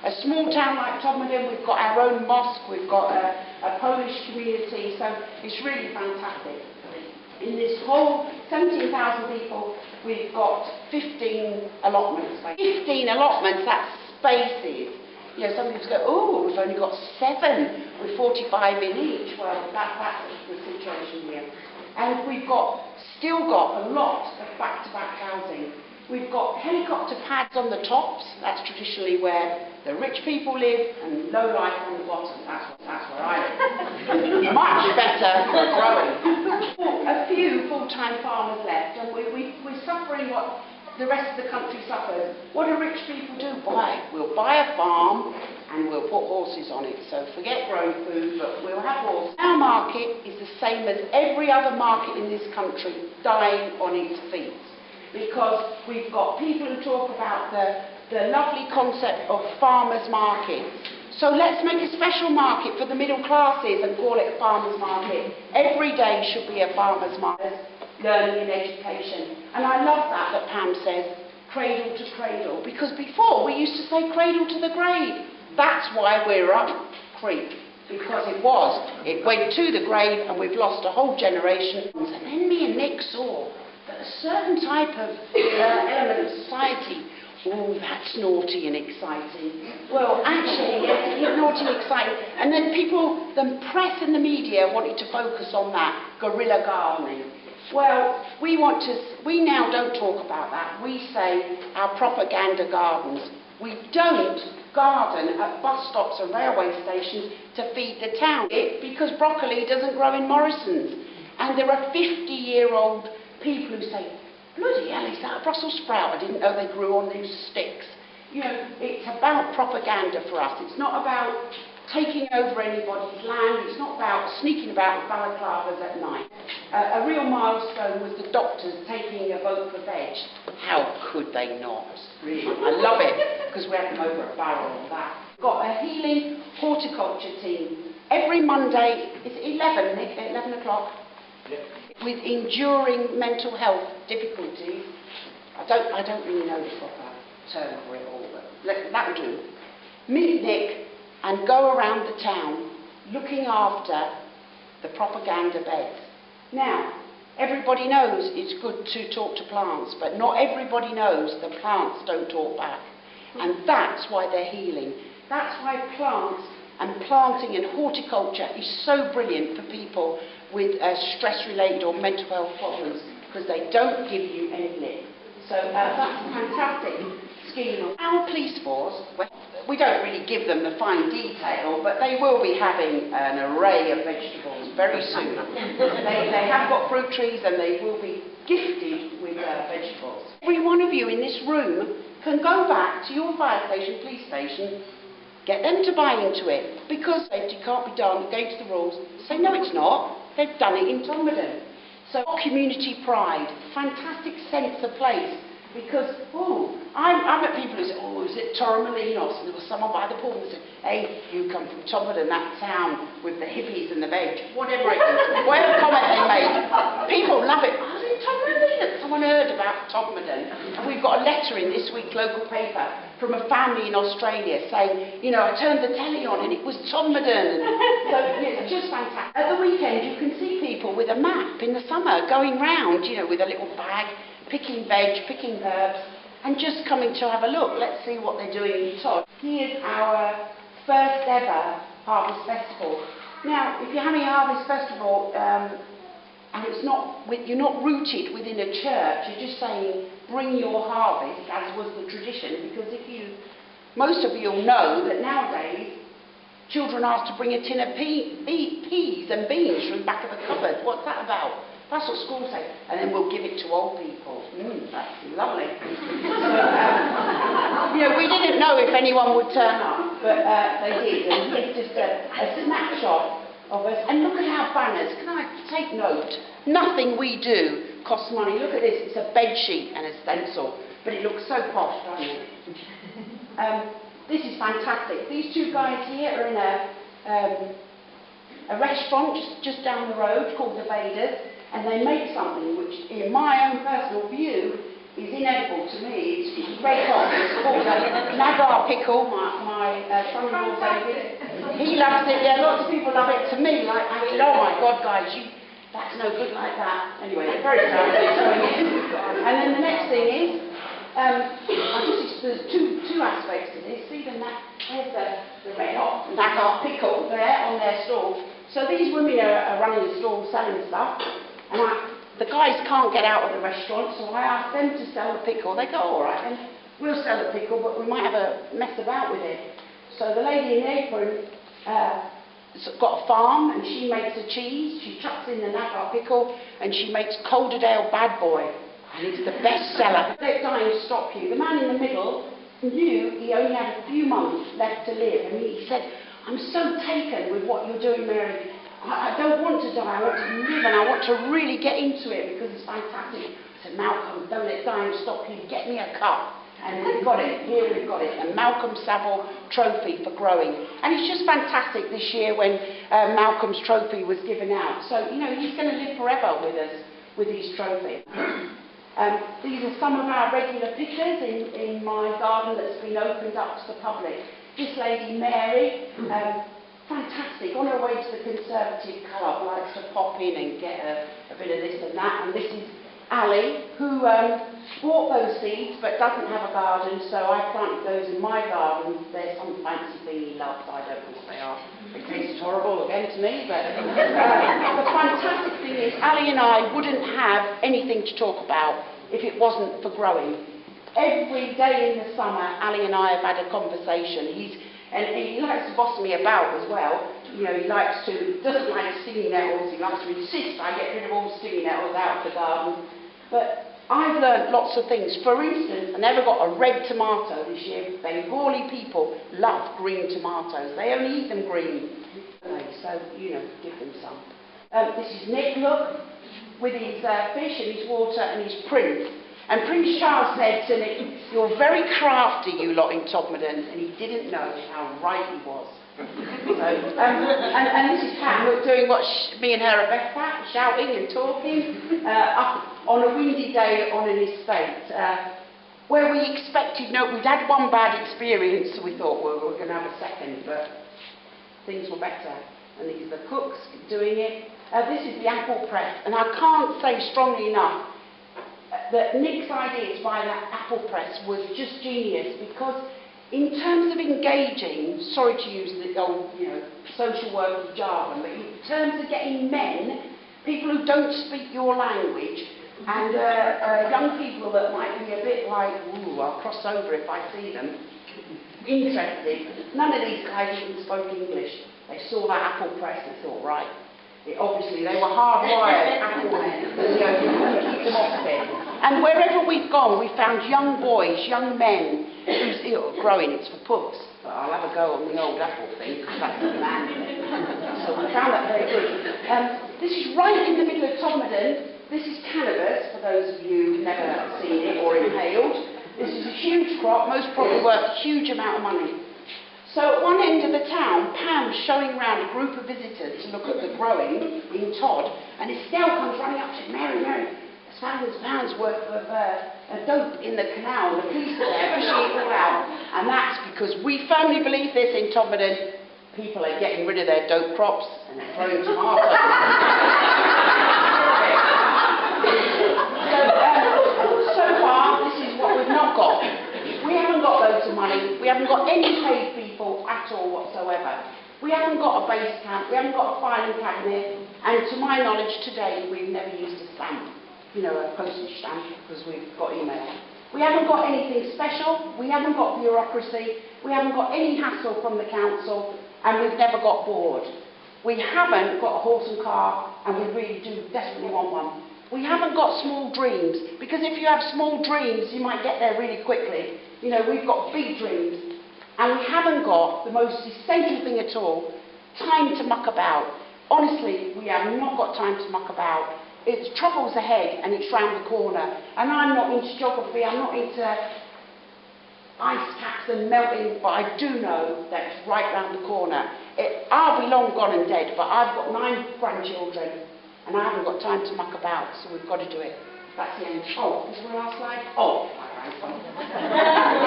a small town like Todmorden, we've got our own mosque, we've got a Polish community, so it's really fantastic. In this whole 17,000 people, we've got 15 allotments. 15 allotments, that's spaces. You know, some people go, oh, we've only got 7 with 45 in each. Well, that's the situation here. And we've still got a lot of back-to-back housing. We've got helicopter pads on the tops. That's traditionally where the rich people live, and low life on the bottom. That's where I live. Much better for growing. A few full-time farmers left, and we're suffering what the rest of the country suffers. What do rich people do? We'll buy a farm and we'll put horses on it. So forget growing food, but we'll have horses. Our market is the same as every other market in this country, dying on its feet. Because we've got people who talk about the lovely concept of farmers' markets. So let's make a special market for the middle classes and call it a farmers' market. Every day should be a farmers' market, learning and education. And I love that Pam says, cradle to cradle, because before we used to say cradle to the grave. That's why we're up creek, because it went to the grave and we've lost a whole generation. And then me and Nick saw that a certain type of element of society, oh, that's naughty and exciting. Well, actually, yes, it's naughty and exciting. And then the press and the media wanted to focus on that, guerrilla gardening. Well, we now don't talk about that. We say our propaganda gardens. We don't garden at bus stops and railway stations to feed the town. Because broccoli doesn't grow in Morrison's. And there are 50-year-old people who say, bloody hell, is that a Brussels sprout? I didn't know they grew on these sticks. You know, it's about propaganda for us. It's not about taking over anybody's land. It's not about sneaking about with balaclavas at night. A real milestone was the doctors taking a vote for veg. How could they not? Really, I love it, because we had them over a barrel on that. Got a healing horticulture team. Every Monday, it's 11, Nick, 11 o'clock. Yep. With enduring mental health difficulties. I don't really know the proper term for it all, but that'll do. Meet Nick and go around the town looking after the propaganda beds. Now, everybody knows it's good to talk to plants, but not everybody knows the plants don't talk back. And that's why they're healing. That's why plants and planting and horticulture is so brilliant for people with stress-related or mental health problems, because they don't give you any lip. So that's a fantastic scheme. Our police force, we don't really give them the fine detail, but they will be having an array of vegetables very soon. They have got fruit trees and they will be gifted with vegetables. Every one of you in this room can go back to your fire station, police station, get them to buy into it, because safety can't be done against the rules. Say, no, it's not. They've done it in Todmorden. So community pride, fantastic sense of place, because, I'm at people who say, is it Torremolinos? And there was someone by the pool who said, hey, you come from Todmorden, that town with the hippies and the veg, whatever it is, whatever comment they made. People love it. Oh, it's Torremolinos. Someone heard about Todmorden. And we've got a letter in this week's local paper from a family in Australia saying, you know, I turned the telly on and it was Todmorden. So it's just fantastic. At the weekend, you can see people with a map in the summer going round, you know, with a little bag, picking veg, picking herbs, and just coming to have a look. Let's see what they're doing in Tod. Here's our first ever Harvest Festival. Now, if you're having a Harvest Festival, and you're not rooted within a church, you're just saying, bring your harvest, as was the tradition, because most of you will know that nowadays, children are asked to bring a tin of peas and beans from the back of a cupboard. What's that about? That's what schools say. And then we'll give it to old people. That's lovely. So, we didn't know if anyone would turn up, but they did. And it's just a snapshot of us. And look at our banners. Can I take note? Nothing we do costs money. Look at this. It's a bed sheet and a stencil. But it looks so posh, doesn't it? This is fantastic. These two guys here are in a restaurant just down the road called the Vaders, and they make something which, in my own personal view, is inedible to me. It's red hot. It's called a nagar pickle. My son-in-law David, he loves it. Yeah, lots of people love it. To me, like, I said, oh my God, guys, that's no good like that. Anyway, they're very talented. And then the next thing is, there's two aspects to this. See there's the red hot nagar pickle there on their stall. So these women are running the stall selling stuff, and the guys can't get out of the restaurant, so I ask them to sell the pickle. They go, all right, then we'll sell the pickle, but we might have a mess about with it. So the lady in the apron got a farm, and she makes a cheese. She chucks in the nagar pickle, and she makes Calderdale Bad Boy, and it's the best seller. They're dying to stop you. The man in the middle knew he only had a few months left to live, and he said, I'm so taken with what you're doing, Mary. I don't want to die, I want to live, and I want to really get into it because it's fantastic. I said, Malcolm, don't let dying stop you, get me a cup. And we've got it, here we've got it, a Malcolm Savile trophy for growing. And it's just fantastic this year when Malcolm's trophy was given out. So, you know, he's going to live forever with us, with his trophy. These are some of our regular pickers in my garden that's been opened up to the public. This lady, Mary, fantastic, on her way to the Conservative Club, likes to pop in and get a bit of this and that. And this is Ali, who bought those seeds but doesn't have a garden, so I planted those in my garden. There's some fancy thing he loves, I don't know what they are. It tastes horrible again to me, but the fantastic thing is Ali and I wouldn't have anything to talk about if it wasn't for growing. Every day in the summer, Ali and I have had a conversation. And he likes to boss me about as well. You know, he doesn't like stinging nettles. He likes to insist I get rid of all stinging nettles out of the garden. But I've learnt lots of things. For instance, I never got a red tomato this year. Bengali people love green tomatoes. They only eat them green. So, you know, give them some. This is Nick, look, with his fish and his water and his Prince. And Prince Charles said to Nick, you're very crafty, you lot in Todmorden, and he didn't know how right he was. So, and this is Pam, look, doing what me and her are best at, shouting and talking, up on a windy day on an estate, where we expected, we'd had one bad experience, so we thought, well, we're going to have a second, but things were better. And these are the cooks doing it. This is the apple press, and I can't say strongly enough that Nick's idea to buy that apple press was just genius, because in terms of engaging, sorry to use the old, social work jargon, but in terms of getting men, people who don't speak your language, and young people that might be a bit like, ooh, I'll cross over if I see them, interested. None of these guys even spoke English. They saw that apple press and thought, right, obviously they were hardwired apple men, keep them off it. And wherever we've gone, we've found young boys, young men, who's growing, it's for pugs, but I'll have a go on the old apple thing, because that's the man thing. So we found that very good. This is right in the middle of Todmorden. This is cannabis, for those of you who've never seen it or inhaled. This is a huge crop, most probably worth a huge amount of money. So at one end of the town, Pam's showing round a group of visitors to look at the growing in Todd, and Estelle comes running up and says, Mary, there's thousands of pounds worth of dope in the canal, the police are there pushing it all out. And that's because we firmly believe this in Todmorden. People are getting rid of their dope crops and they're throwing tomatoes. So far, this is what we've not got. We haven't got loads of money, we haven't got any paid people at all whatsoever. We haven't got a base camp, we haven't got a filing cabinet, and to my knowledge today we've never used a stamp, a postage stamp, because we've got email. We haven't got anything special, we haven't got bureaucracy, we haven't got any hassle from the council, and we've never got bored. We haven't got a horse and car, and we really do desperately want one. We haven't got small dreams, because if you have small dreams, you might get there really quickly. We've got big dreams, and we haven't got the most essential thing at all, time to muck about. Honestly, we have not got time to muck about. It's trouble's ahead, and it's round the corner. And I'm not into geography, I'm not into ice caps and melting, but I do know that it's right round the corner. I'll be long gone and dead, but I've got 9 grandchildren, and I haven't got time to muck about, so we've got to do it. That's the end. Oh, is there a last slide? Oh, right.